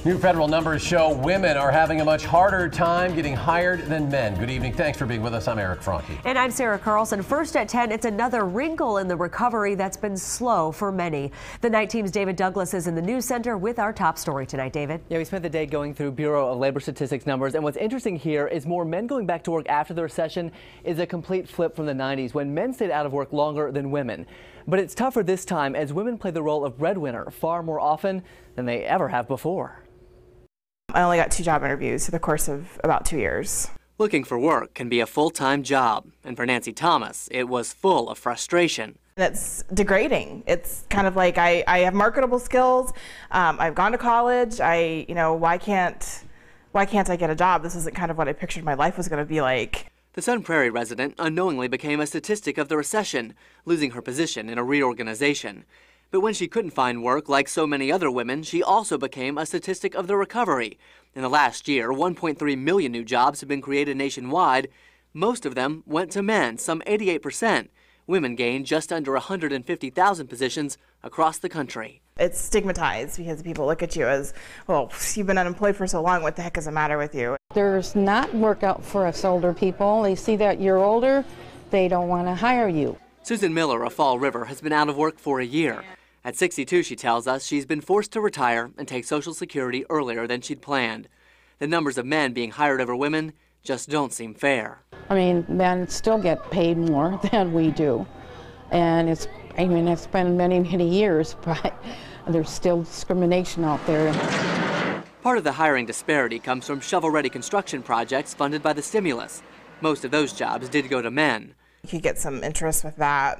New federal numbers show women are having a much harder time getting hired than men. Good evening. Thanks for being with us. I'm Eric Franke. And I'm Sarah Carlson. First at 10, it's another wrinkle in the recovery that's been slow for many. The night team's David Douglas is in the news center with our top story tonight. David? Yeah, we spent the day going through Bureau of Labor Statistics numbers, and what's interesting here is more men going back to work after the recession is a complete flip from the 90s when men stayed out of work longer than women. But it's tougher this time as women play the role of breadwinner far more often than they ever have before. I only got 2 job interviews through the course of about 2 years. Looking for work can be a full-time job, and for Nancy Thomas, it was full of frustration. It's degrading. It's kind of like I have marketable skills. I've gone to college. Why can't I get a job? This isn't kind of what I pictured my life was going to be like. The Sun Prairie resident unknowingly became a statistic of the recession, losing her position in a reorganization. But when she couldn't find work, like so many other women, she also became a statistic of the recovery. In the last year, 1.3 million new jobs have been created nationwide. Most of them went to men, some 88%. Women gained just under 150,000 positions across the country. It's stigmatized because people look at you as, well, you've been unemployed for so long, what the heck is the matter with you? There's not work out for us older people. They see that you're older, they don't want to hire you. Susan Miller of Fall River has been out of work for a year. At 62, she tells us she's been forced to retire and take Social Security earlier than she'd planned. The numbers of men being hired over women just don't seem fair. I mean, men still get paid more than we do. And it's been many, many years, but there's still discrimination out there. Part of the hiring disparity comes from shovel-ready construction projects funded by the stimulus. Most of those jobs did go to men. You could get some interest with that.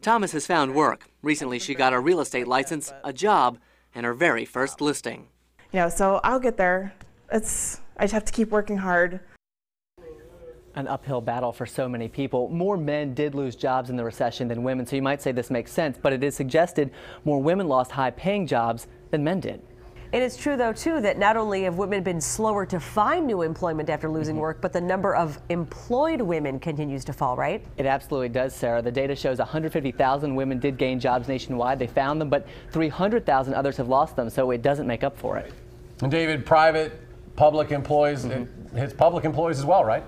Thomas has found work. Recently, she got a real estate license, a job, and her very first listing. So I'll get there. I just have to keep working hard. An uphill battle for so many people. More men did lose jobs in the recession than women, so you might say this makes sense, but it is suggested more women lost high-paying jobs than men did. It is true, though, too, that not only have women been slower to find new employment after losing work, but the number of employed women continues to fall, right? It absolutely does, Sarah. The data shows 150,000 women did gain jobs nationwide. They found them, but 300,000 others have lost them, so it doesn't make up for it. And David, private, public employees, it hits public employees as well, right?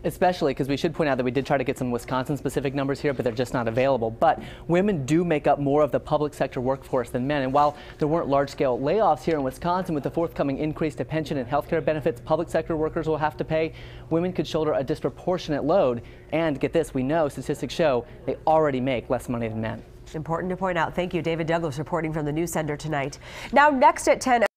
Especially because we should point out that we did try to get some Wisconsin-specific numbers here, but they're just not available. But women do make up more of the public sector workforce than men. And while there weren't large-scale layoffs here in Wisconsin, with the forthcoming increase to pension and health care benefits public sector workers will have to pay, women could shoulder a disproportionate load. And get this, we know statistics show they already make less money than men. Important to point out. Thank you, David Douglas, reporting from the news center tonight. Now, next at 10.